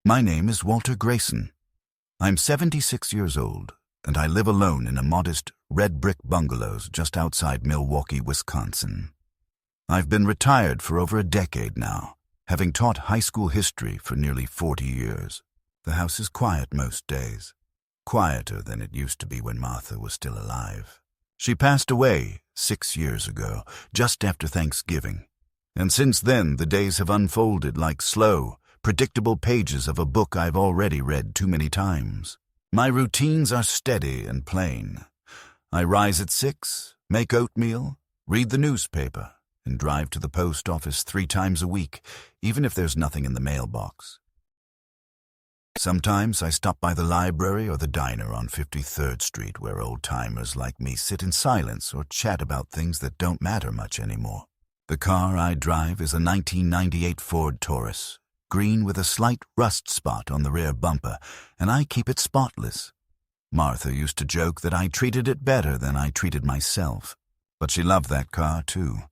My name is Walter Grayson. I'm 76 years old, and I live alone in a modest red brick bungalows just outside Milwaukee, Wisconsin. I've been retired for over a decade now, having taught high school history for nearly 40 years. The house is quiet most days, quieter than it used to be when Martha was still alive. She passed away 6 years ago, just after Thanksgiving. And since then, the days have unfolded like slow, predictable pages of a book I've already read too many times. My routines are steady and plain. I rise at 6, make oatmeal, read the newspaper, and drive to the post office 3 times a week, even if there's nothing in the mailbox. Sometimes I stop by the library or the diner on 53rd Street, where old-timers like me sit in silence or chat about things that don't matter much anymore. The car I drive is a 1998 Ford Taurus, green with a slight rust spot on the rear bumper, and I keep it spotless. Martha used to joke that I treated it better than I treated myself, but she loved that car too.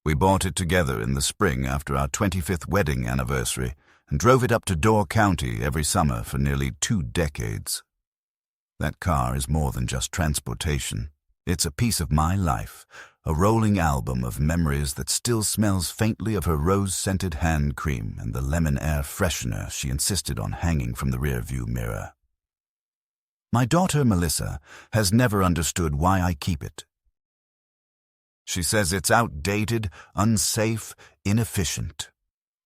We bought it together in the spring after our 25th wedding anniversary and drove it up to Door County every summer for nearly 2 decades. That car is more than just transportation. It's a piece of my life, a rolling album of memories that still smells faintly of her rose-scented hand cream and the lemon air freshener she insisted on hanging from the rear-view mirror. My daughter, Melissa, has never understood why I keep it. She says it's outdated, unsafe, inefficient.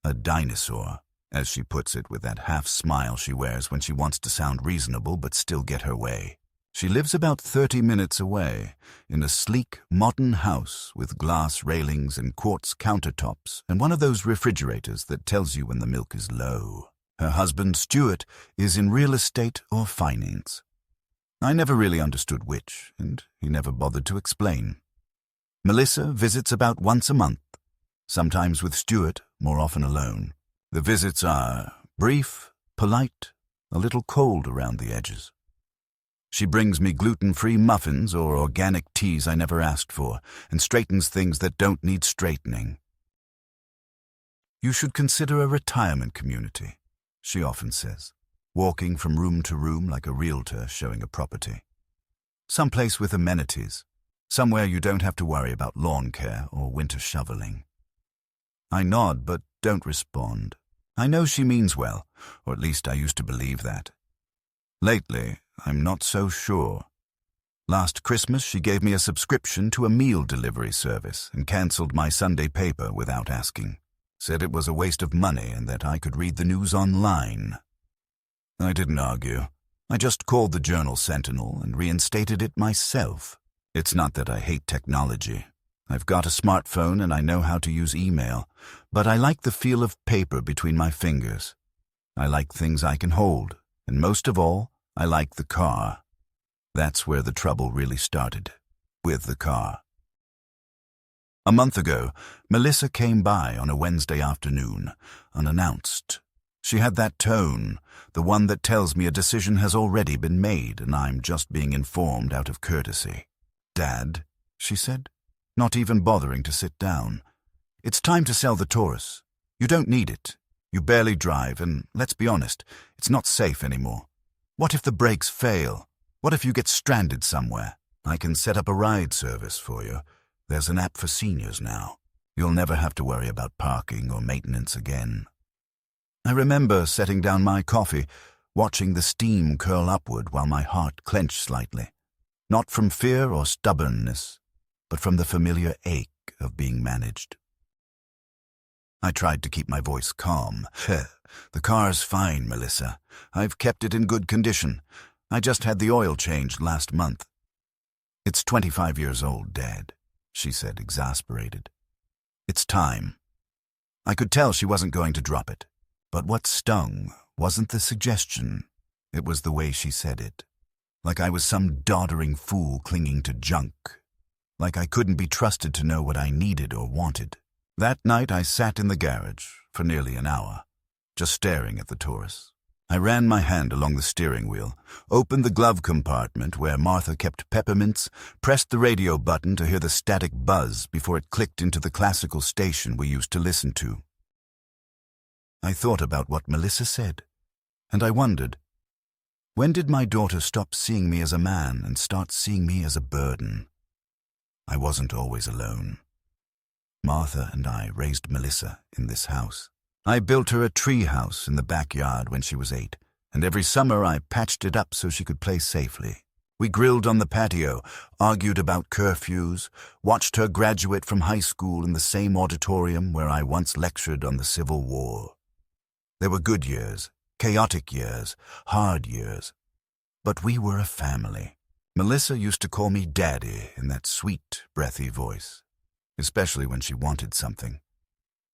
A dinosaur, as she puts it with that half-smile she wears when she wants to sound reasonable but still get her way. She lives about 30 minutes away, in a sleek, modern house with glass railings and quartz countertops and one of those refrigerators that tells you when the milk is low. Her husband, Stuart, is in real estate or finance. I never really understood which, and he never bothered to explain. Melissa visits about once a month, sometimes with Stuart, more often alone. The visits are brief, polite, a little cold around the edges. She brings me gluten-free muffins or organic teas I never asked for, and straightens things that don't need straightening. You should consider a retirement community, she often says, walking from room to room like a realtor showing a property. Someplace with amenities, somewhere you don't have to worry about lawn care or winter shoveling. I nod but don't respond. I know she means well, or at least I used to believe that. Lately, I'm not so sure. Last Christmas, she gave me a subscription to a meal delivery service and canceled my Sunday paper without asking. Said it was a waste of money and that I could read the news online. I didn't argue. I just called the Journal-Sentinel and reinstated it myself. It's not that I hate technology. I've got a smartphone and I know how to use email, but I like the feel of paper between my fingers. I like things I can hold, and most of all, I like the car. That's where the trouble really started, with the car. A month ago, Melissa came by on a Wednesday afternoon, unannounced. She had that tone, the one that tells me a decision has already been made and I'm just being informed out of courtesy. "Dad," she said, not even bothering to sit down. "It's time to sell the Taurus. You don't need it. You barely drive, and let's be honest, it's not safe anymore. What if the brakes fail? What if you get stranded somewhere? I can set up a ride service for you. There's an app for seniors now. You'll never have to worry about parking or maintenance again." I remember setting down my coffee, watching the steam curl upward while my heart clenched slightly. Not from fear or stubbornness, but from the familiar ache of being managed. I tried to keep my voice calm. "The car's fine, Melissa. I've kept it in good condition. I just had the oil changed last month." "It's 25 years old, Dad," she said, exasperated. "It's time." I could tell she wasn't going to drop it. But what stung wasn't the suggestion. It was the way she said it. Like I was some doddering fool clinging to junk. Like I couldn't be trusted to know what I needed or wanted. That night I sat in the garage for nearly an hour, just staring at the Taurus. I ran my hand along the steering wheel, opened the glove compartment where Martha kept peppermints, pressed the radio button to hear the static buzz before it clicked into the classical station we used to listen to. I thought about what Melissa said, And I wondered, when did my daughter stop seeing me as a man and start seeing me as a burden? I wasn't always alone. Martha and I raised Melissa in this house. I built her a tree house in the backyard when she was 8, and every summer I patched it up so she could play safely. We grilled on the patio, argued about curfews, watched her graduate from high school in the same auditorium where I once lectured on the Civil War. There were good years, chaotic years, hard years. But we were a family. Melissa used to call me Daddy in that sweet, breathy voice, especially when she wanted something.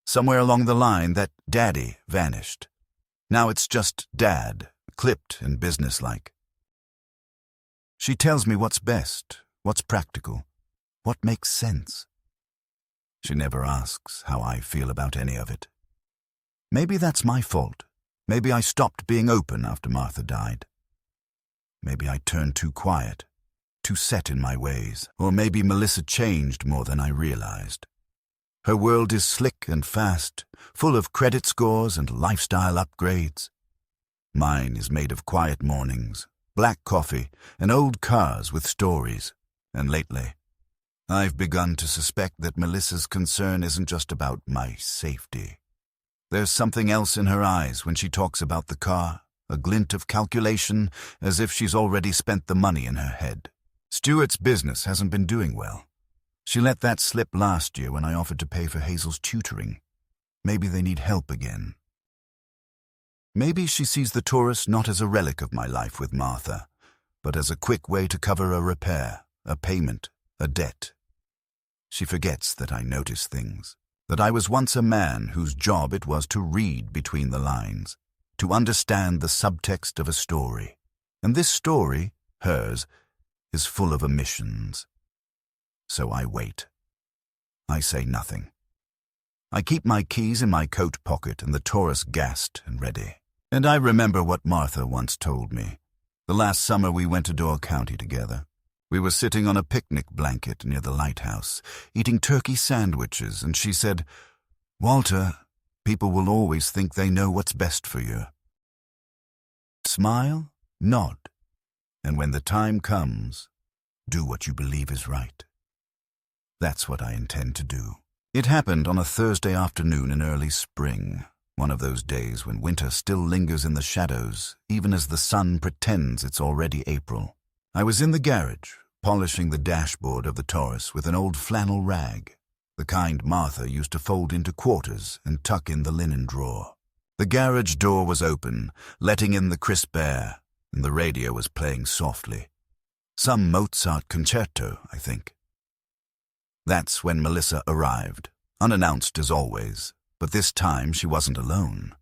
Somewhere along the line, that Daddy vanished. Now it's just Dad, clipped and businesslike. She tells me what's best, what's practical, what makes sense. She never asks how I feel about any of it. Maybe that's my fault. Maybe I stopped being open after Martha died. Maybe I turned too quiet, too set in my ways, or maybe Melissa changed more than I realized. Her world is slick and fast, full of credit scores and lifestyle upgrades. Mine is made of quiet mornings, black coffee, and old cars with stories. And lately, I've begun to suspect that Melissa's concern isn't just about my safety. There's something else in her eyes when she talks about the car, a glint of calculation, as if she's already spent the money in her head. Stuart's business hasn't been doing well. She let that slip last year when I offered to pay for Hazel's tutoring. Maybe they need help again. Maybe she sees the Taurus not as a relic of my life with Martha, but as a quick way to cover a repair, a payment, a debt. She forgets that I notice things, that I was once a man whose job it was to read between the lines, to understand the subtext of a story. And this story, hers, is full of omissions. So I wait. I say nothing. I keep my keys in my coat pocket and the Taurus gassed and ready. And I remember what Martha once told me. The last summer we went to Door County together. We were sitting on a picnic blanket near the lighthouse, eating turkey sandwiches, and she said, "Walter, people will always think they know what's best for you. Smile, nod, and when the time comes, do what you believe is right." That's what I intend to do. It happened on a Thursday afternoon in early spring, one of those days when winter still lingers in the shadows, even as the sun pretends it's already April. I was in the garage, polishing the dashboard of the Taurus with an old flannel rag, the kind Martha used to fold into quarters and tuck in the linen drawer. The garage door was open, letting in the crisp air, and the radio was playing softly. Some Mozart concerto, I think. That's when Melissa arrived, unannounced as always, but this time she wasn't alone.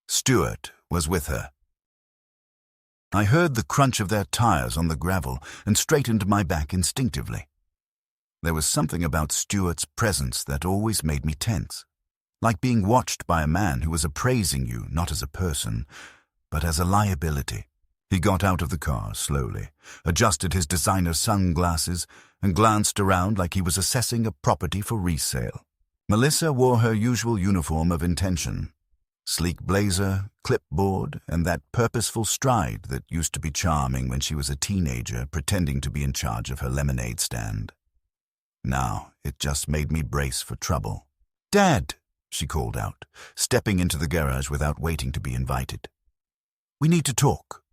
Stuart was with her. I heard the crunch of their tires on the gravel and straightened my back instinctively. There was something about Stuart's presence that always made me tense, like being watched by a man who was appraising you not as a person, but as a liability. He got out of the car slowly, adjusted his designer sunglasses, and glanced around like he was assessing a property for resale. Melissa wore her usual uniform of intention: sleek blazer, clipboard, and that purposeful stride that used to be charming when she was a teenager pretending to be in charge of her lemonade stand. Now it just made me brace for trouble. "Dad," she called out, stepping into the garage without waiting to be invited. "We need to talk."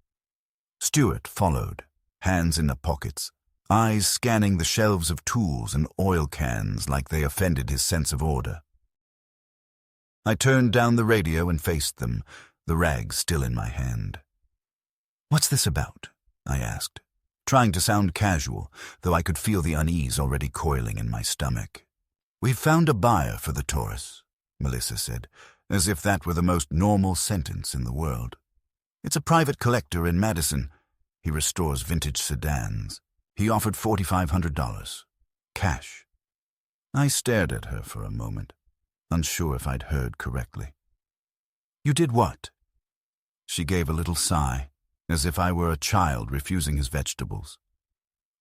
Stuart followed, hands in the pockets, eyes scanning the shelves of tools and oil cans like they offended his sense of order. I turned down the radio and faced them, the rag still in my hand. "What's this about?" I asked, trying to sound casual, though I could feel the unease already coiling in my stomach. "We've found a buyer for the Taurus," Melissa said, as if that were the most normal sentence in the world. "It's a private collector in Madison. He restores vintage sedans. He offered $4,500. Cash." I stared at her for a moment, unsure if I'd heard correctly. "You did what?" She gave a little sigh, as if I were a child refusing his vegetables.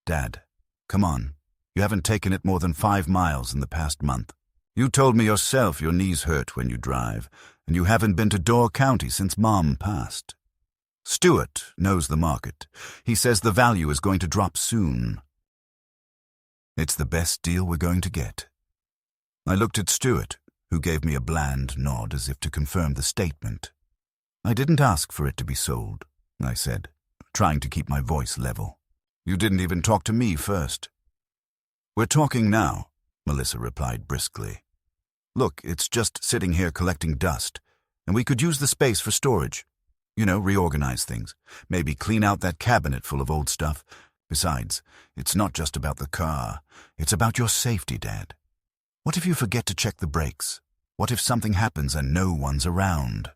"Dad, come on. You haven't taken it more than 5 miles in the past month. You told me yourself your knees hurt when you drive, and you haven't been to Door County since Mom passed. Stuart knows the market. He says the value is going to drop soon. It's the best deal we're going to get. I looked at Stuart, who gave me a bland nod as if to confirm the statement. I didn't ask for it to be sold, I said, trying to keep my voice level. You didn't even talk to me first. We're talking now, Melissa replied briskly. Look, it's just sitting here collecting dust, and we could use the space for storage. You know, reorganize things. Maybe clean out that cabinet full of old stuff. Besides, it's not just about the car. It's about your safety, Dad. What if you forget to check the brakes? What if something happens and no one's around?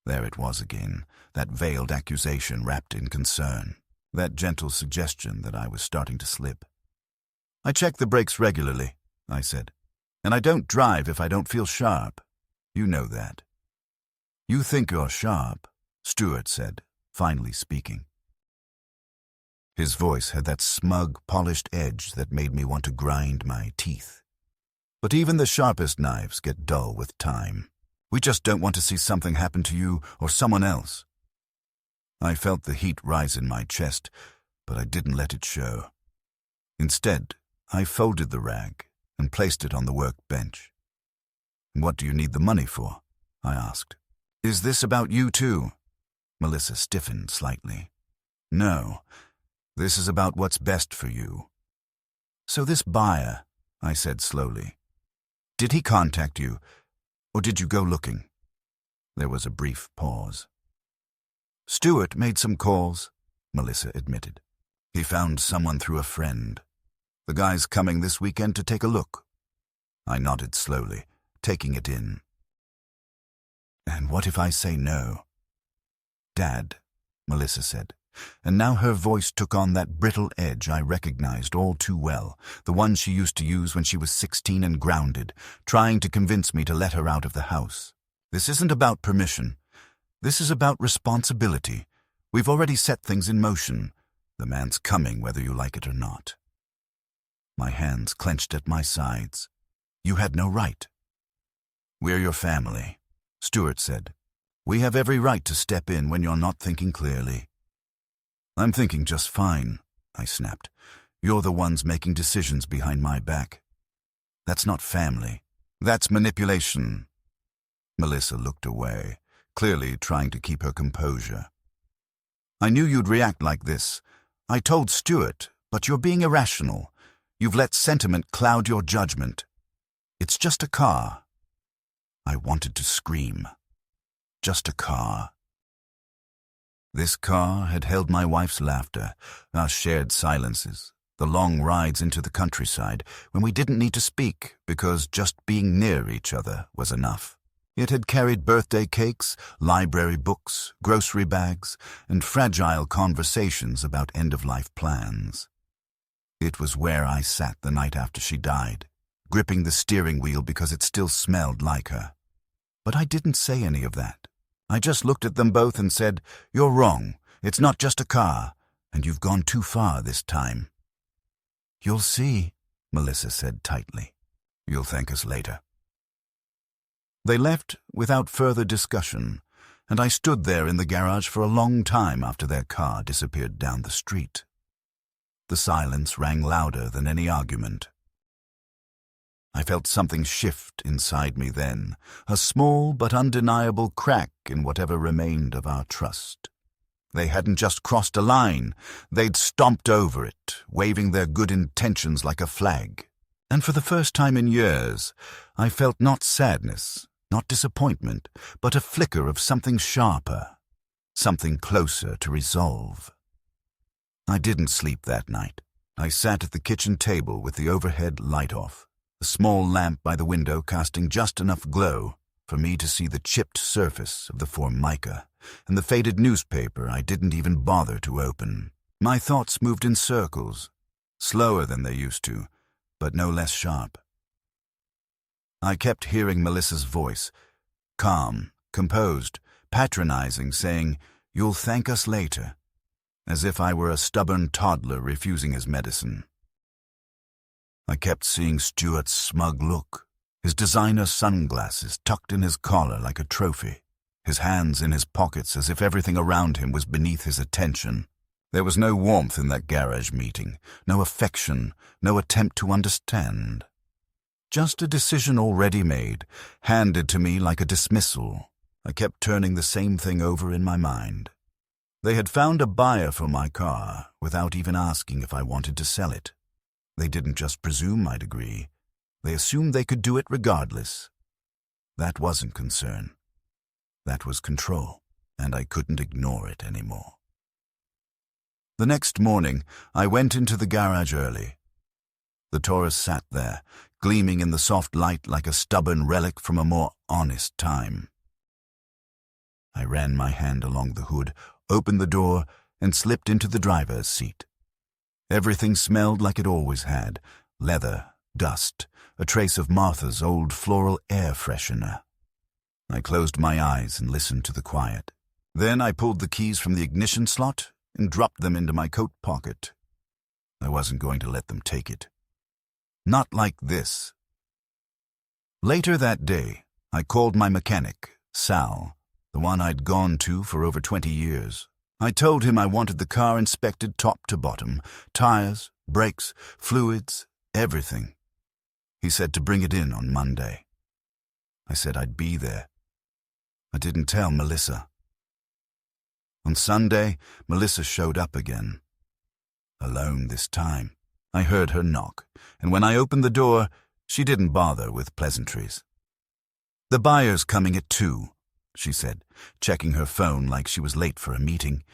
There it was again, that veiled accusation wrapped in concern, that gentle suggestion that I was starting to slip. I check the brakes regularly, I said, and I don't drive if I don't feel sharp. You know that. You think you're sharp, Stuart said, finally speaking. His voice had that smug, polished edge that made me want to grind my teeth. But even the sharpest knives get dull with time. We just don't want to see something happen to you or someone else. I felt the heat rise in my chest, but I didn't let it show. Instead, I folded the rag and placed it on the workbench. What do you need the money for? I asked. Is this about you too? Melissa stiffened slightly. No, this is about what's best for you. So this buyer, I said slowly, did he contact you, or did you go looking? There was a brief pause. Stuart made some calls, Melissa admitted. He found someone through a friend. The guy's coming this weekend to take a look. I nodded slowly, taking it in. And what if I say no? Dad, Melissa said, and now her voice took on that brittle edge I recognized all too well, the one she used to use when she was 16 and grounded, trying to convince me to let her out of the house. This isn't about permission. This is about responsibility. We've already set things in motion. The man's coming whether you like it or not. My hands clenched at my sides. You had no right. We're your family, Stuart said. We have every right to step in when you're not thinking clearly. I'm thinking just fine, I snapped. You're the ones making decisions behind my back. That's not family. That's manipulation. Melissa looked away, clearly trying to keep her composure. I knew you'd react like this. I told Stuart, but you're being irrational. You've let sentiment cloud your judgment. It's just a car. I wanted to scream. Just a car. This car had held my wife's laughter, our shared silences, the long rides into the countryside when we didn't need to speak because just being near each other was enough. It had carried birthday cakes, library books, grocery bags, and fragile conversations about end-of-life plans. It was where I sat the night after she died, gripping the steering wheel because it still smelled like her. But I didn't say any of that. I just looked at them both and said, "You're wrong. It's not just a car, and you've gone too far this time." "You'll see," Melissa said tightly. "You'll thank us later." They left without further discussion, and I stood there in the garage for a long time after their car disappeared down the street. The silence rang louder than any argument. I felt something shift inside me then, a small but undeniable crack in whatever remained of our trust. They hadn't just crossed a line, they'd stomped over it, waving their good intentions like a flag. And for the first time in years, I felt not sadness, not disappointment, but a flicker of something sharper, something closer to resolve. I didn't sleep that night. I sat at the kitchen table with the overhead light off, the small lamp by the window casting just enough glow for me to see the chipped surface of the Formica and the faded newspaper I didn't even bother to open. My thoughts moved in circles, slower than they used to, but no less sharp. I kept hearing Melissa's voice, calm, composed, patronizing, saying, "You'll thank us later," as if I were a stubborn toddler refusing his medicine. I kept seeing Stuart's smug look, his designer sunglasses tucked in his collar like a trophy, his hands in his pockets as if everything around him was beneath his attention. There was no warmth in that garage meeting, no affection, no attempt to understand. Just a decision already made, handed to me like a dismissal. I kept turning the same thing over in my mind. They had found a buyer for my car without even asking if I wanted to sell it. They didn't just presume I'd agree. They assumed they could do it regardless. That wasn't concern. That was control, and I couldn't ignore it anymore. The next morning, I went into the garage early. The Taurus sat there, gleaming in the soft light like a stubborn relic from a more honest time. I ran my hand along the hood, opened the door, and slipped into the driver's seat. Everything smelled like it always had: leather, dust, a trace of Martha's old floral air freshener. I closed my eyes and listened to the quiet. Then I pulled the keys from the ignition slot and dropped them into my coat pocket. I wasn't going to let them take it. Not like this. Later that day, I called my mechanic, Sal, the one I'd gone to for over 20 years. I told him I wanted the car inspected top to bottom, tires, brakes, fluids, everything. He said to bring it in on Monday. I said I'd be there. I didn't tell Melissa. On Sunday, Melissa showed up again. Alone this time. I heard her knock, and when I opened the door, she didn't bother with pleasantries. "The buyer's coming at 2, she said, checking her phone like she was late for a meeting.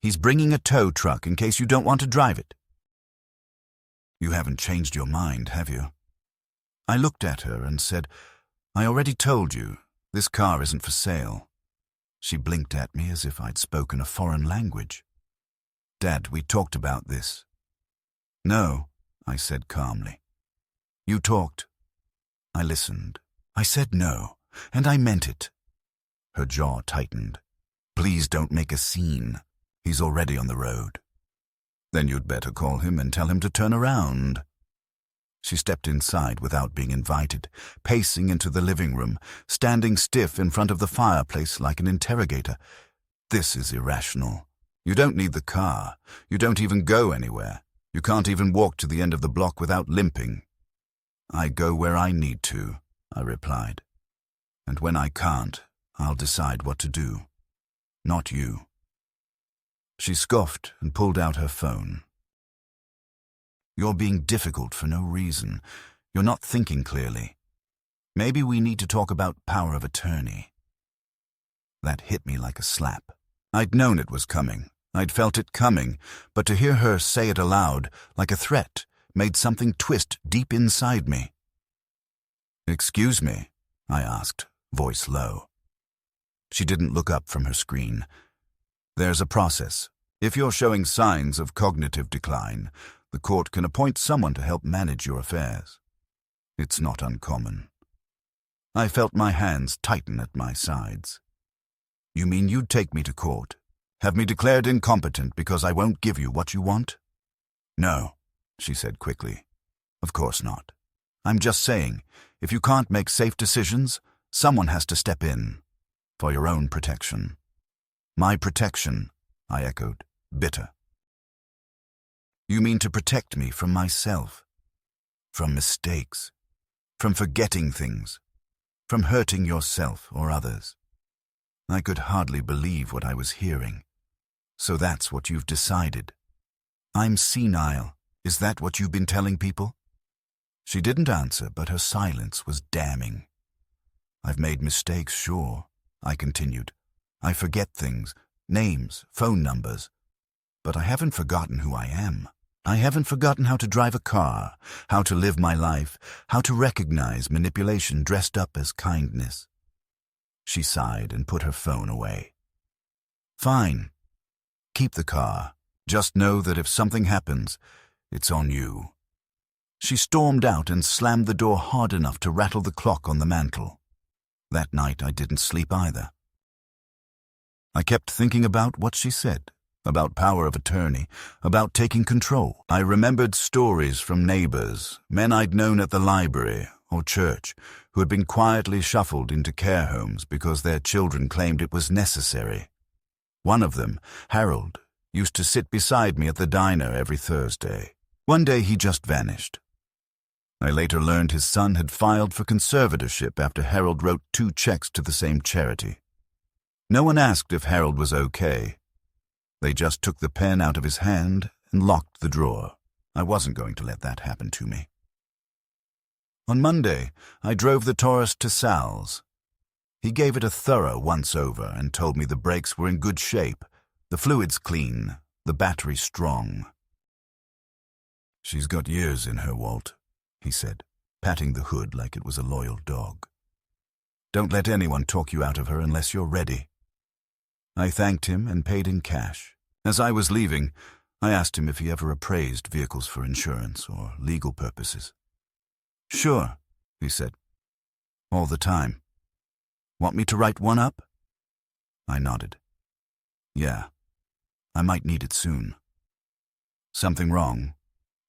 "He's bringing a tow truck in case you don't want to drive it." "You haven't changed your mind, have you?" I looked at her and said, "I already told you, this car isn't for sale." She blinked at me as if I'd spoken a foreign language. "Dad, we talked about this." "No," I said calmly. "You talked." I listened. I said no, and I meant it. Her jaw tightened. "Please don't make a scene. He's already on the road." "Then you'd better call him and tell him to turn around." She stepped inside without being invited, pacing into the living room, standing stiff in front of the fireplace like an interrogator. "This is irrational. You don't need the car. You don't even go anywhere. You can't even walk to the end of the block without limping." "I go where I need to," I replied. "And when I can't, I'll decide what to do. Not you." She scoffed and pulled out her phone. "You're being difficult for no reason. You're not thinking clearly. Maybe we need to talk about power of attorney." That hit me like a slap. I'd known it was coming. I'd felt it coming, but to hear her say it aloud, like a threat, made something twist deep inside me. "Excuse me?" I asked, voice low. She didn't look up from her screen. "There's a process. If you're showing signs of cognitive decline, the court can appoint someone to help manage your affairs. It's not uncommon." I felt my hands tighten at my sides. "You mean you'd take me to court? Have me declared incompetent because I won't give you what you want?" "No," she said quickly. "Of course not. I'm just saying, if you can't make safe decisions, someone has to step in. For your own protection." "My protection," I echoed, bitter. "You mean to protect me from myself? From mistakes? From forgetting things? From hurting yourself or others?" I could hardly believe what I was hearing. "So that's what you've decided? I'm senile. Is that what you've been telling people?" She didn't answer, but her silence was damning. "I've made mistakes, sure," I continued. "I forget things, names, phone numbers. But I haven't forgotten who I am. I haven't forgotten how to drive a car, how to live my life, how to recognize manipulation dressed up as kindness." She sighed and put her phone away. "Fine. Keep the car. Just know that if something happens, it's on you." She stormed out and slammed the door hard enough to rattle the clock on the mantel. That night I didn't sleep either. I kept thinking about what she said, about power of attorney, about taking control. I remembered stories from neighbors, men I'd known at the library, or church who had been quietly shuffled into care homes because their children claimed it was necessary. One of them, Harold, used to sit beside me at the diner every Thursday. One day he just vanished. I later learned his son had filed for conservatorship after Harold wrote 2 checks to the same charity. No one asked if Harold was okay. They just took the pen out of his hand and locked the drawer. I wasn't going to let that happen to me. On Monday, I drove the Taurus to Sal's. He gave it a thorough once-over and told me the brakes were in good shape, the fluids clean, the battery strong. "She's got years in her, Walt," he said, patting the hood like it was a loyal dog. "Don't let anyone talk you out of her unless you're ready." I thanked him and paid in cash. As I was leaving, I asked him if he ever appraised vehicles for insurance or legal purposes. "Sure," he said. "All the time. Want me to write one up?" I nodded. "Yeah, I might need it soon." "Something wrong?"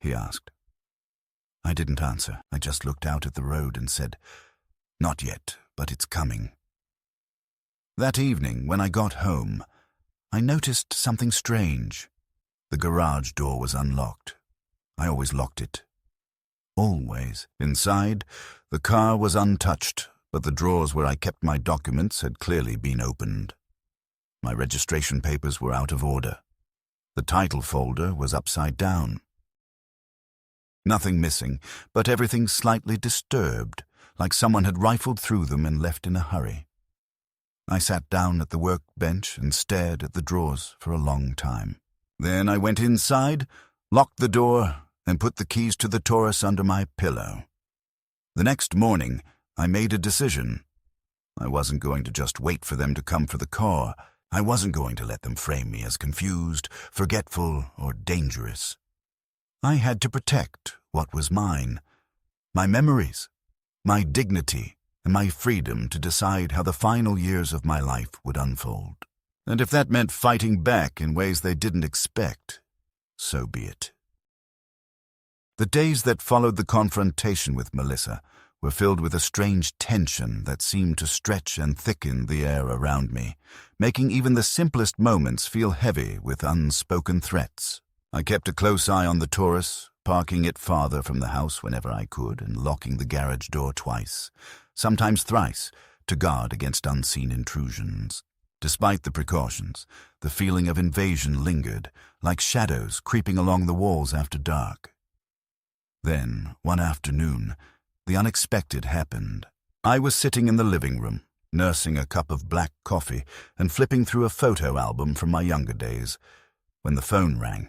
he asked. I didn't answer. I just looked out at the road and said, "Not yet, but it's coming." That evening, when I got home, I noticed something strange. The garage door was unlocked. I always locked it. Always. Inside, the car was untouched, but the drawers where I kept my documents had clearly been opened. My registration papers were out of order. The title folder was upside down. Nothing missing, but everything slightly disturbed, like someone had rifled through them and left in a hurry. I sat down at the workbench and stared at the drawers for a long time. Then I went inside, locked the door, and put the keys to the Taurus under my pillow. The next morning, I made a decision. I wasn't going to just wait for them to come for the car. I wasn't going to let them frame me as confused, forgetful, or dangerous. I had to protect what was mine, my memories, my dignity, and my freedom to decide how the final years of my life would unfold. And if that meant fighting back in ways they didn't expect, so be it. The days that followed the confrontation with Melissa were filled with a strange tension that seemed to stretch and thicken the air around me, making even the simplest moments feel heavy with unspoken threats. I kept a close eye on the Taurus, parking it farther from the house whenever I could and locking the garage door twice, sometimes thrice, to guard against unseen intrusions. Despite the precautions, the feeling of invasion lingered, like shadows creeping along the walls after dark. Then, one afternoon, the unexpected happened. I was sitting in the living room, nursing a cup of black coffee and flipping through a photo album from my younger days, when the phone rang.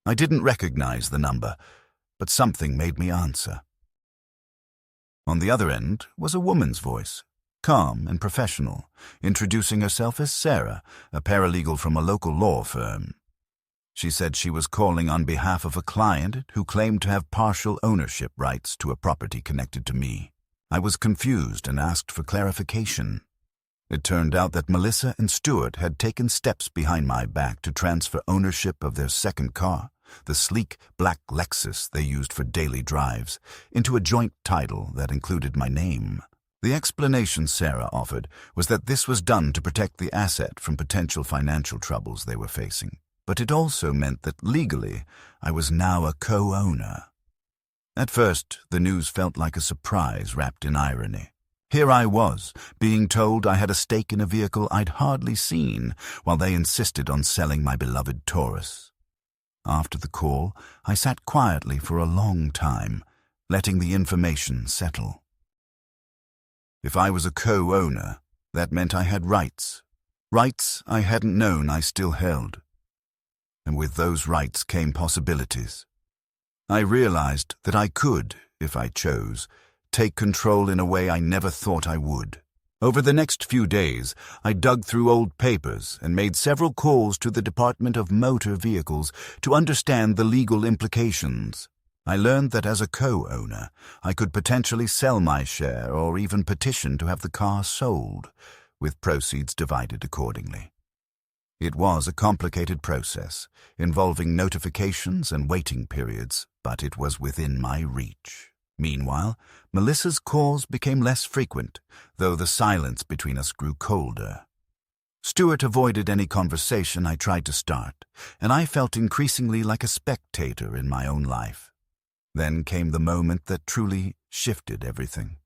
I didn't recognize the number, but something made me answer. On the other end was a woman's voice, calm and professional, introducing herself as Sarah, a paralegal from a local law firm. She said she was calling on behalf of a client who claimed to have partial ownership rights to a property connected to me. I was confused and asked for clarification. It turned out that Melissa and Stuart had taken steps behind my back to transfer ownership of their second car, the sleek black Lexus they used for daily drives, into a joint title that included my name. The explanation Sarah offered was that this was done to protect the asset from potential financial troubles they were facing, but it also meant that legally I was now a co-owner. At first, the news felt like a surprise wrapped in irony. Here I was, being told I had a stake in a vehicle I'd hardly seen, while they insisted on selling my beloved Taurus. After the call, I sat quietly for a long time, letting the information settle. If I was a co-owner, that meant I had rights. Rights I hadn't known I still held. And with those rights came possibilities. I realized that I could, if I chose, take control in a way I never thought I would. Over the next few days, I dug through old papers and made several calls to the Department of Motor Vehicles to understand the legal implications. I learned that as a co-owner, I could potentially sell my share or even petition to have the car sold, with proceeds divided accordingly. It was a complicated process, involving notifications and waiting periods, but it was within my reach. Meanwhile, Melissa's calls became less frequent, though the silence between us grew colder. Stuart avoided any conversation I tried to start, and I felt increasingly like a spectator in my own life. Then came the moment that truly shifted everything.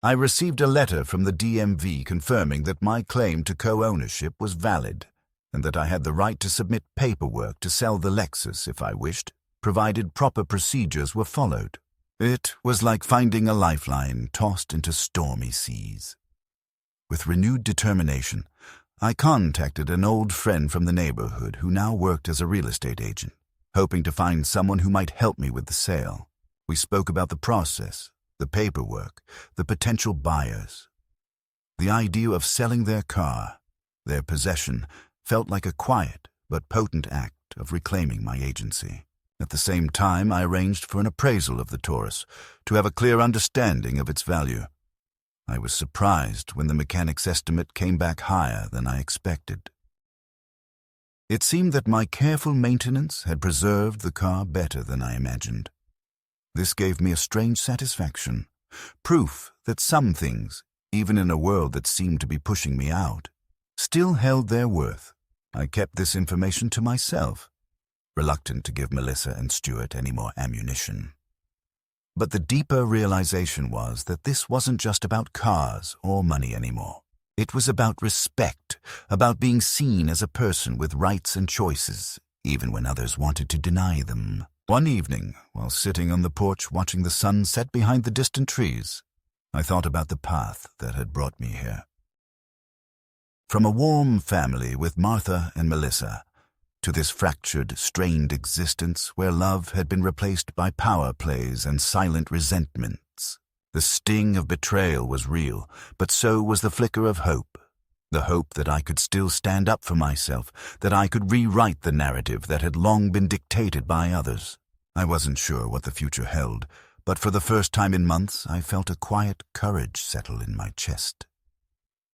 I received a letter from the DMV confirming that my claim to co-ownership was valid, and that I had the right to submit paperwork to sell the Lexus if I wished, provided proper procedures were followed. It was like finding a lifeline tossed into stormy seas. With renewed determination, I contacted an old friend from the neighborhood who now worked as a real estate agent, hoping to find someone who might help me with the sale. We spoke about the process, the paperwork, the potential buyers. The idea of selling their car, their possession, felt like a quiet but potent act of reclaiming my agency. At the same time, I arranged for an appraisal of the Taurus to have a clear understanding of its value. I was surprised when the mechanic's estimate came back higher than I expected. It seemed that my careful maintenance had preserved the car better than I imagined. This gave me a strange satisfaction, proof that some things, even in a world that seemed to be pushing me out, still held their worth. I kept this information to myself, reluctant to give Melissa and Stuart any more ammunition. But the deeper realization was that this wasn't just about cars or money anymore. It was about respect, about being seen as a person with rights and choices, even when others wanted to deny them. One evening, while sitting on the porch watching the sun set behind the distant trees, I thought about the path that had brought me here. From a warm family with Martha and Melissa, to this fractured, strained existence where love had been replaced by power plays and silent resentments. The sting of betrayal was real, but so was the flicker of hope. The hope that I could still stand up for myself, that I could rewrite the narrative that had long been dictated by others. I wasn't sure what the future held, but for the first time in months I felt a quiet courage settle in my chest.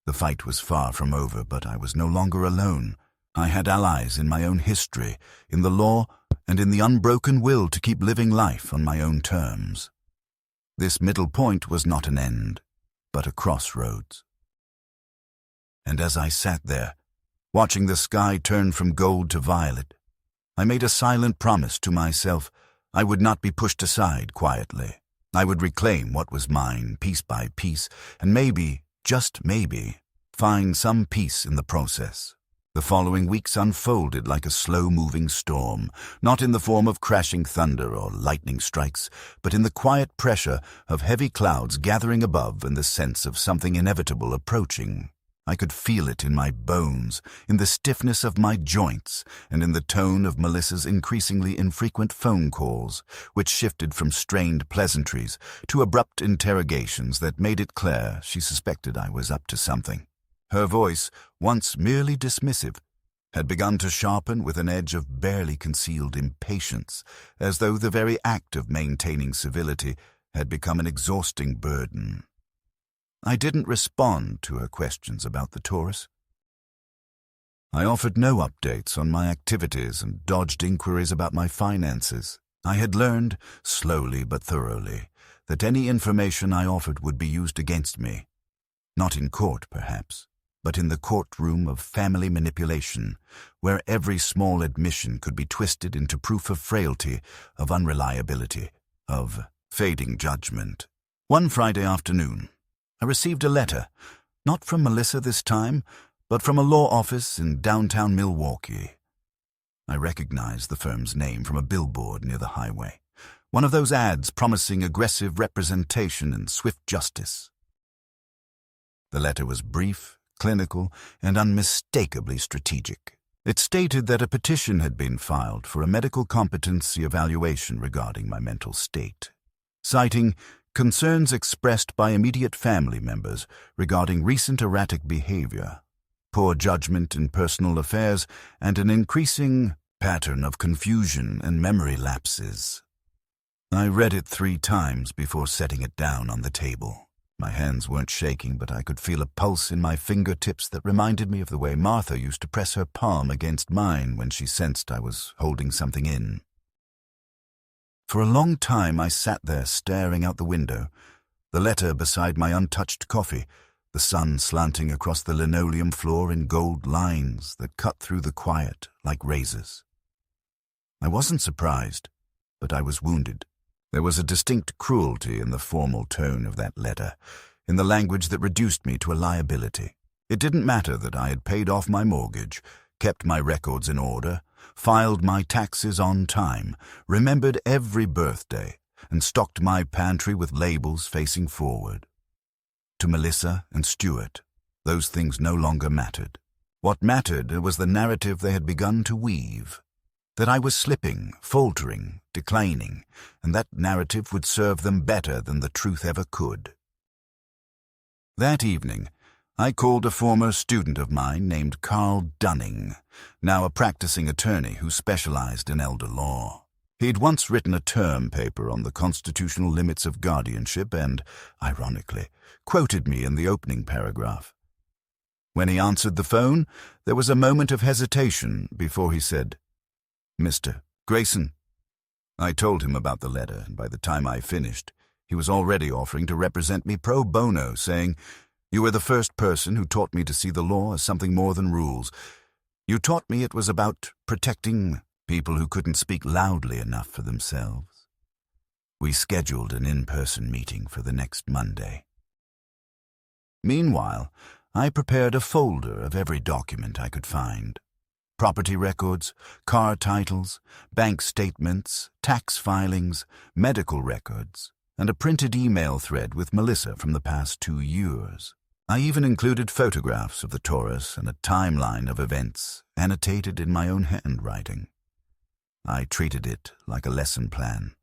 The fight was far from over, but I was no longer alone. I had allies in my own history, in the law, and in the unbroken will to keep living life on my own terms. This middle point was not an end, but a crossroads. And as I sat there, watching the sky turn from gold to violet, I made a silent promise to myself I would not be pushed aside quietly. I would reclaim what was mine piece by piece, and maybe, just maybe, find some peace in the process. The following weeks unfolded like a slow-moving storm, not in the form of crashing thunder or lightning strikes, but in the quiet pressure of heavy clouds gathering above and the sense of something inevitable approaching. I could feel it in my bones, in the stiffness of my joints, and in the tone of Melissa's increasingly infrequent phone calls, which shifted from strained pleasantries to abrupt interrogations that made it clear she suspected I was up to something. Her voice, once merely dismissive, had begun to sharpen with an edge of barely concealed impatience, as though the very act of maintaining civility had become an exhausting burden. I didn't respond to her questions about the Taurus. I offered no updates on my activities and dodged inquiries about my finances. I had learned, slowly but thoroughly, that any information I offered would be used against me. Not in court, perhaps, but in the courtroom of family manipulation, where every small admission could be twisted into proof of frailty, of unreliability, of fading judgment. One Friday afternoon, I received a letter, not from Melissa this time, but from a law office in downtown Milwaukee. I recognized the firm's name from a billboard near the highway, one of those ads promising aggressive representation and swift justice. The letter was brief, clinical, and unmistakably strategic. It stated that a petition had been filed for a medical competency evaluation regarding my mental state, citing concerns expressed by immediate family members regarding recent erratic behavior, poor judgment in personal affairs, and an increasing pattern of confusion and memory lapses. I read it 3 times before setting it down on the table. My hands weren't shaking, but I could feel a pulse in my fingertips that reminded me of the way Martha used to press her palm against mine when she sensed I was holding something in. For a long time I sat there staring out the window, the letter beside my untouched coffee, the sun slanting across the linoleum floor in gold lines that cut through the quiet like razors. I wasn't surprised, but I was wounded. There was a distinct cruelty in the formal tone of that letter, in the language that reduced me to a liability. It didn't matter that I had paid off my mortgage, kept my records in order, filed my taxes on time, remembered every birthday, and stocked my pantry with labels facing forward. To Melissa and Stuart, those things no longer mattered. What mattered was the narrative they had begun to weave, that I was slipping, faltering, declining, and that narrative would serve them better than the truth ever could. That evening, I called a former student of mine named Carl Dunning, now a practicing attorney who specialized in elder law. He'd once written a term paper on the constitutional limits of guardianship and, ironically, quoted me in the opening paragraph. When he answered the phone, there was a moment of hesitation before he said, "Mr. Grayson." I told him about the letter, and by the time I finished, he was already offering to represent me pro bono, saying, "You were the first person who taught me to see the law as something more than rules. You taught me it was about protecting people who couldn't speak loudly enough for themselves." We scheduled an in-person meeting for the next Monday. Meanwhile, I prepared a folder of every document I could find. Property records, car titles, bank statements, tax filings, medical records, and a printed email thread with Melissa from the past 2 years. I even included photographs of the Taurus and a timeline of events, annotated in my own handwriting. I treated it like a lesson plan,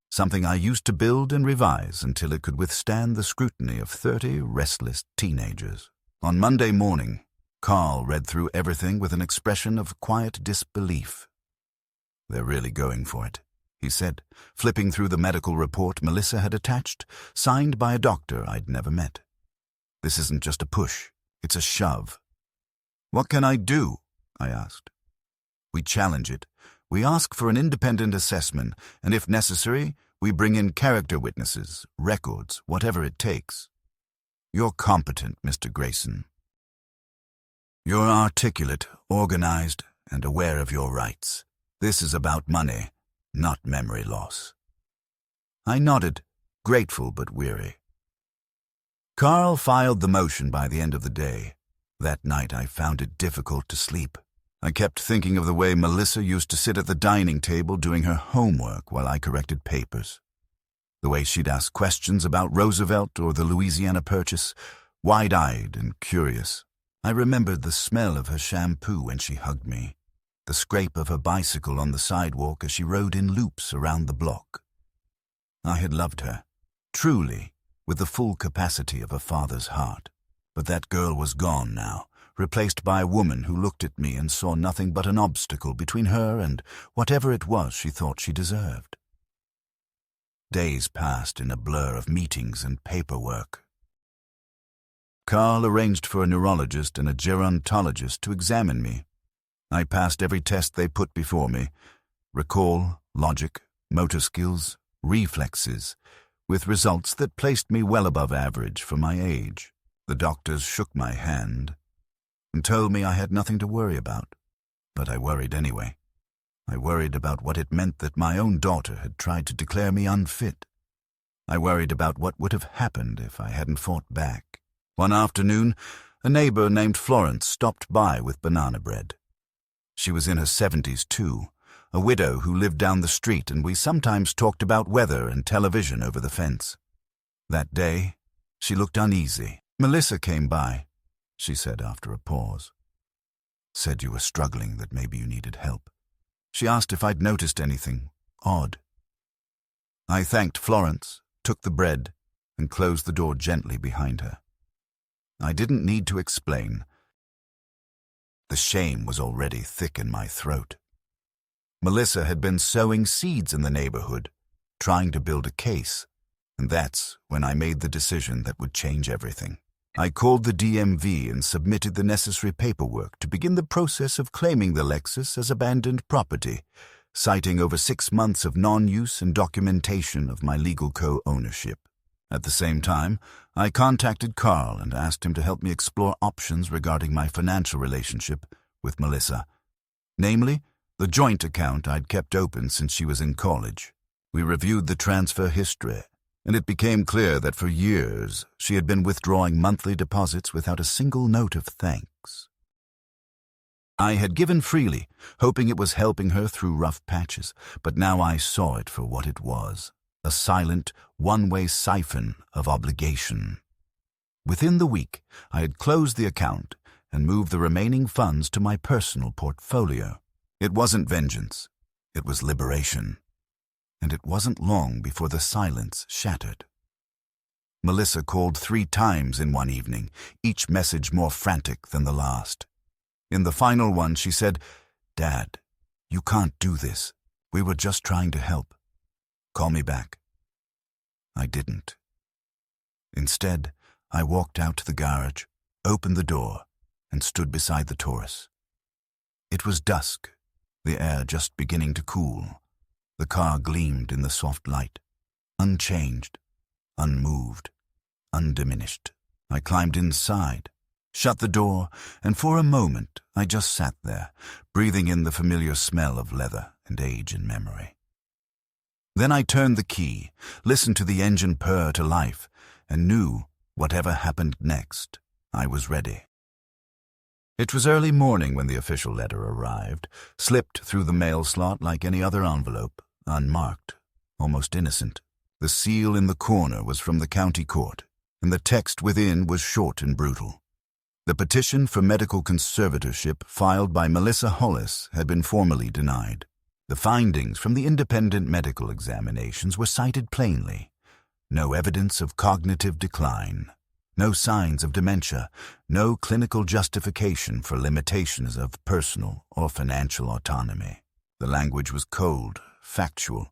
something I used to build and revise until it could withstand the scrutiny of 30 restless teenagers. On Monday morning, Carl read through everything with an expression of quiet disbelief. "They're really going for it," he said, flipping through the medical report Melissa had attached, signed by a doctor I'd never met. "This isn't just a push, it's a shove." "What can I do?" I asked. "We challenge it. We ask for an independent assessment, and if necessary, we bring in character witnesses, records, whatever it takes. You're competent, Mr. Grayson. You're articulate, organized, and aware of your rights. This is about money, not memory loss." I nodded, grateful but weary. Carl filed the motion by the end of the day. That night I found it difficult to sleep. I kept thinking of the way Melissa used to sit at the dining table doing her homework while I corrected papers. The way she'd ask questions about Roosevelt or the Louisiana Purchase, wide-eyed and curious. I remembered the smell of her shampoo when she hugged me, the scrape of her bicycle on the sidewalk as she rode in loops around the block. I had loved her, truly, with the full capacity of a father's heart. But that girl was gone now, replaced by a woman who looked at me and saw nothing but an obstacle between her and whatever it was she thought she deserved. Days passed in a blur of meetings and paperwork. Carl arranged for a neurologist and a gerontologist to examine me. I passed every test they put before me: recall, logic, motor skills, reflexes, with results that placed me well above average for my age. The doctors shook my hand and told me I had nothing to worry about, but I worried anyway. I worried about what it meant that my own daughter had tried to declare me unfit. I worried about what would have happened if I hadn't fought back. One afternoon, a neighbor named Florence stopped by with banana bread. She was in her 70s too, a widow who lived down the street, and we sometimes talked about weather and television over the fence. That day, she looked uneasy. "Melissa came by," she said after a pause. "Said you were struggling, that maybe you needed help. She asked if I'd noticed anything odd." I thanked Florence, took the bread, and closed the door gently behind her. I didn't need to explain. The shame was already thick in my throat. Melissa had been sowing seeds in the neighborhood, trying to build a case, and that's when I made the decision that would change everything. I called the DMV and submitted the necessary paperwork to begin the process of claiming the Lexus as abandoned property, citing over 6 months of non-use and documentation of my legal co-ownership. At the same time, I contacted Carl and asked him to help me explore options regarding my financial relationship with Melissa. Namely, the joint account I'd kept open since she was in college. We reviewed the transfer history, and it became clear that for years she had been withdrawing monthly deposits without a single note of thanks. I had given freely, hoping it was helping her through rough patches, but now I saw it for what it was, a silent, one-way siphon of obligation. Within the week, I had closed the account and moved the remaining funds to my personal portfolio. It wasn't vengeance, it was liberation. And it wasn't long before the silence shattered. Melissa called 3 times in one evening, each message more frantic than the last. In the final one, she said, "Dad, you can't do this. We were just trying to help. Call me back." I didn't. Instead, I walked out to the garage, opened the door, and stood beside the Taurus. It was dusk, the air just beginning to cool. The car gleamed in the soft light, unchanged, unmoved, undiminished. I climbed inside, shut the door, and for a moment I just sat there, breathing in the familiar smell of leather and age and memory. Then I turned the key, listened to the engine purr to life, and knew whatever happened next, I was ready. It was early morning when the official letter arrived, slipped through the mail slot like any other envelope, unmarked, almost innocent. The seal in the corner was from the county court, and the text within was short and brutal. The petition for medical conservatorship filed by Melissa Hollis had been formally denied. The findings from the independent medical examinations were cited plainly. No evidence of cognitive decline. No signs of dementia, no clinical justification for limitations of personal or financial autonomy. The language was cold, factual,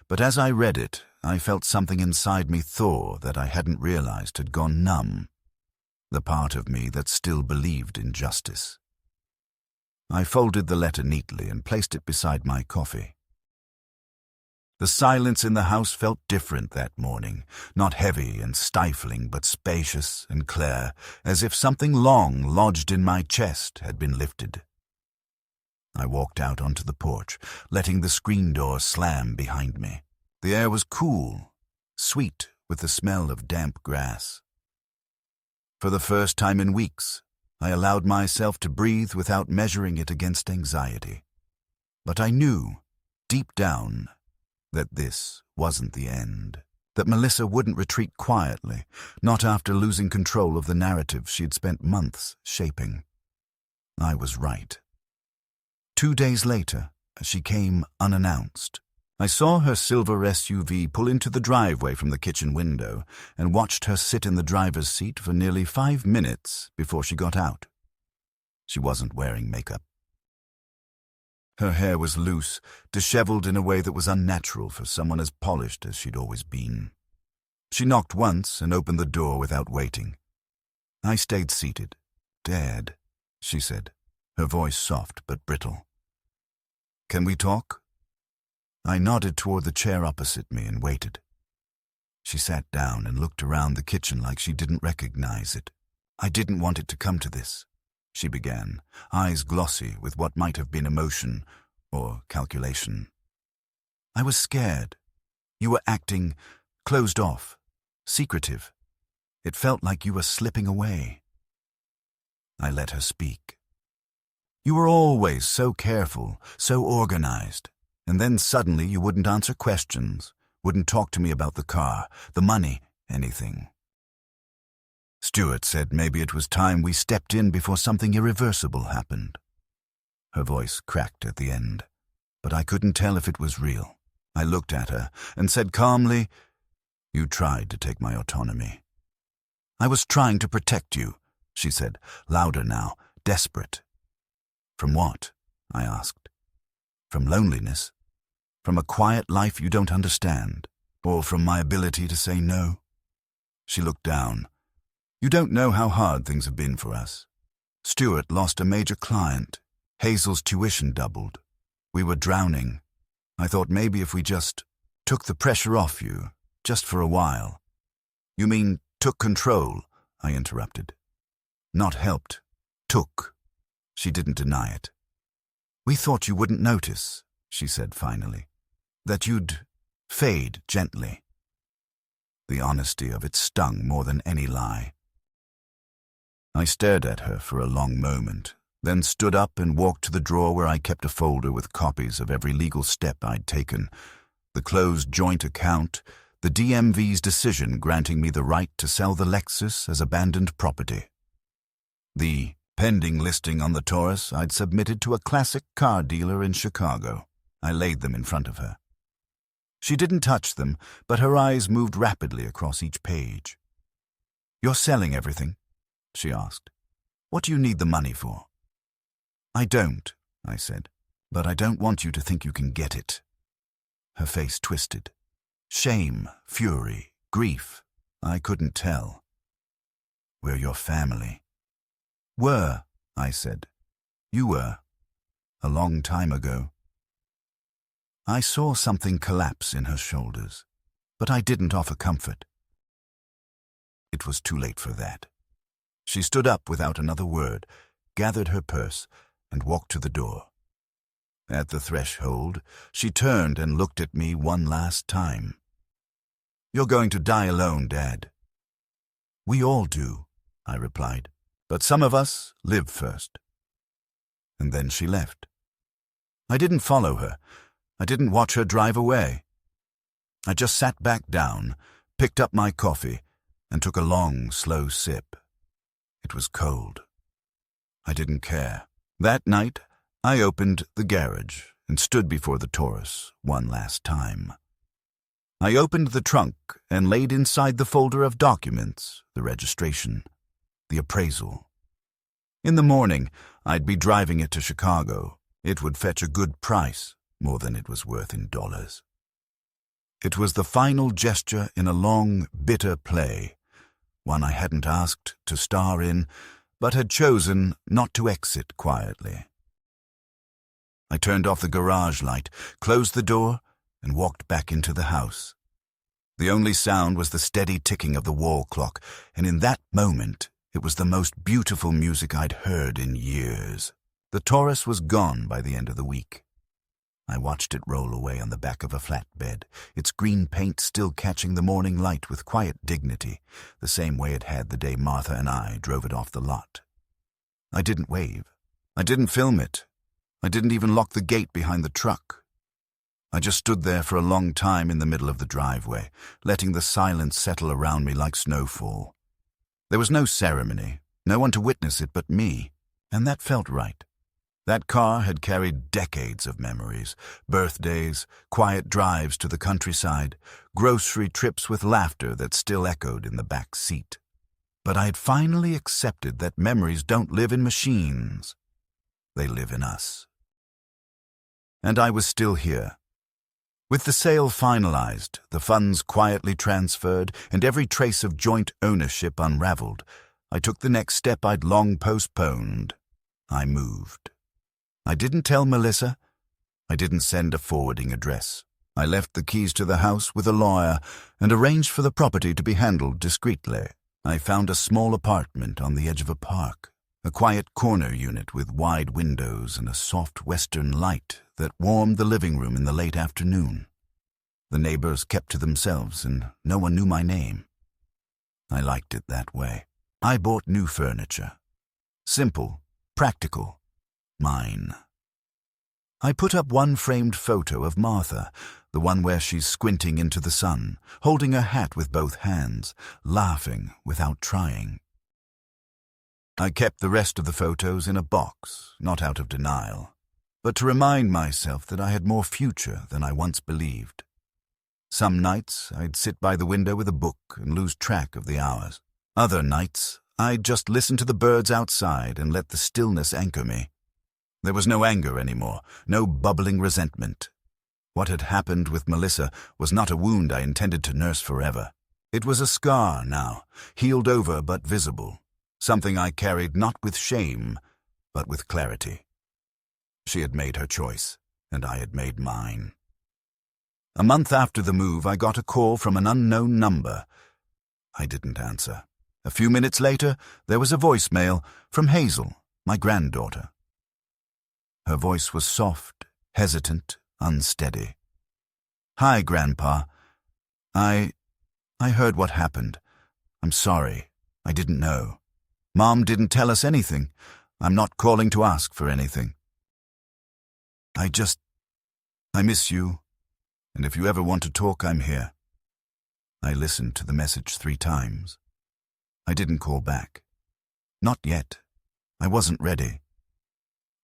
but as I read it, I felt something inside me thaw that I hadn't realized had gone numb. The part of me that still believed in justice. I folded the letter neatly and placed it beside my coffee. The silence in the house felt different that morning, not heavy and stifling, but spacious and clear, as if something long lodged in my chest had been lifted. I walked out onto the porch, letting the screen door slam behind me. The air was cool, sweet with the smell of damp grass. For the first time in weeks, I allowed myself to breathe without measuring it against anxiety. But I knew, deep down, that this wasn't the end, that Melissa wouldn't retreat quietly, not after losing control of the narrative she'd spent months shaping. I was right. 2 days later, she came unannounced. I saw her silver SUV pull into the driveway from the kitchen window and watched her sit in the driver's seat for nearly 5 minutes before she got out. She wasn't wearing makeup. Her hair was loose, disheveled in a way that was unnatural for someone as polished as she'd always been. She knocked once and opened the door without waiting. I stayed seated. "Dad," she said, her voice soft but brittle. "Can we talk?" I nodded toward the chair opposite me and waited. She sat down and looked around the kitchen like she didn't recognize it. "I didn't want it to come to this," she began, eyes glossy with what might have been emotion or calculation. "I was scared. You were acting closed off, secretive. It felt like you were slipping away." I let her speak. "You were always so careful, so organized, and then suddenly you wouldn't answer questions, wouldn't talk to me about the car, the money, anything. Stuart said maybe it was time we stepped in before something irreversible happened." Her voice cracked at the end, but I couldn't tell if it was real. I looked at her and said calmly, "You tried to take my autonomy." "I was trying to protect you," she said, louder now, desperate. "From what?" I asked. "From loneliness? From a quiet life you don't understand? Or from my ability to say no?" She looked down. "You don't know how hard things have been for us. Stuart lost a major client. Hazel's tuition doubled. We were drowning. I thought maybe if we just took the pressure off you, just for a while. You mean took control, I interrupted. Not helped. Took. She didn't deny it. We thought you wouldn't notice, she said finally. That you'd fade gently. The honesty of it stung more than any lie. I stared at her for a long moment, then stood up and walked to the drawer where I kept a folder with copies of every legal step I'd taken, the closed joint account, the DMV's decision granting me the right to sell the Lexus as abandoned property. The pending listing on the Taurus I'd submitted to a classic car dealer in Chicago. I laid them in front of her. She didn't touch them, but her eyes moved rapidly across each page. "You're selling everything?" she asked. "What do you need the money for?" "I don't," I said, "but I don't want you to think you can get it." Her face twisted. Shame, fury, grief. I couldn't tell. "We're your family." "Were," I said. "You were. A long time ago." I saw something collapse in her shoulders, but I didn't offer comfort. It was too late for that. She stood up without another word, gathered her purse, and walked to the door. At the threshold, she turned and looked at me one last time. "You're going to die alone, Dad." "We all do," I replied, "but some of us live first." And then she left. I didn't follow her. I didn't watch her drive away. I just sat back down, picked up my coffee, and took a long, slow sip. It was cold. I didn't care. That night, I opened the garage and stood before the Taurus one last time. I opened the trunk and laid inside the folder of documents, the registration, the appraisal. In the morning, I'd be driving it to Chicago. It would fetch a good price, more than it was worth in dollars. It was the final gesture in a long, bitter play, one I hadn't asked to star in, but had chosen not to exit quietly. I turned off the garage light, closed the door, and walked back into the house. The only sound was the steady ticking of the wall clock, and in that moment, it was the most beautiful music I'd heard in years. The Taurus was gone by the end of the week. I watched it roll away on the back of a flatbed, its green paint still catching the morning light with quiet dignity, the same way it had the day Martha and I drove it off the lot. I didn't wave. I didn't film it. I didn't even lock the gate behind the truck. I just stood there for a long time in the middle of the driveway, letting the silence settle around me like snowfall. There was no ceremony, no one to witness it but me, and that felt right. That car had carried decades of memories, birthdays, quiet drives to the countryside, grocery trips with laughter that still echoed in the back seat. But I had finally accepted that memories don't live in machines. They live in us. And I was still here. With the sale finalized, the funds quietly transferred, and every trace of joint ownership unraveled, I took the next step I'd long postponed. I moved. I didn't tell Melissa. I didn't send a forwarding address. I left the keys to the house with a lawyer and arranged for the property to be handled discreetly. I found a small apartment on the edge of a park, a quiet corner unit with wide windows and a soft western light that warmed the living room in the late afternoon. The neighbors kept to themselves and no one knew my name. I liked it that way. I bought new furniture. Simple, practical. Mine. I put up one framed photo of Martha, the one where she's squinting into the sun, holding her hat with both hands, laughing without trying. I kept the rest of the photos in a box, not out of denial, but to remind myself that I had more future than I once believed. Some nights I'd sit by the window with a book and lose track of the hours. Other nights I'd just listen to the birds outside and let the stillness anchor me. There was no anger anymore, no bubbling resentment. What had happened with Melissa was not a wound I intended to nurse forever. It was a scar now, healed over but visible, something I carried not with shame, but with clarity. She had made her choice, and I had made mine. A month after the move, I got a call from an unknown number. I didn't answer. A few minutes later, there was a voicemail from Hazel, my granddaughter. Her voice was soft, hesitant, unsteady. "Hi, Grandpa. I heard what happened. I'm sorry. I didn't know. Mom didn't tell us anything. I'm not calling to ask for anything. I miss you, and if you ever want to talk, I'm here." I listened to the message 3 times. I didn't call back. Not yet. I wasn't ready.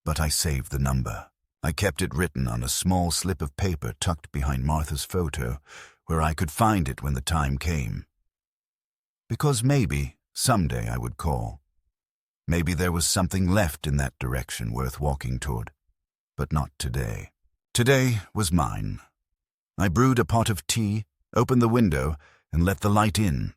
But I saved the number. I kept it written on a small slip of paper tucked behind Martha's photo, where I could find it when the time came. Because maybe, someday I would call. Maybe there was something left in that direction worth walking toward. But not today. Today was mine. I brewed a pot of tea, opened the window, and let the light in.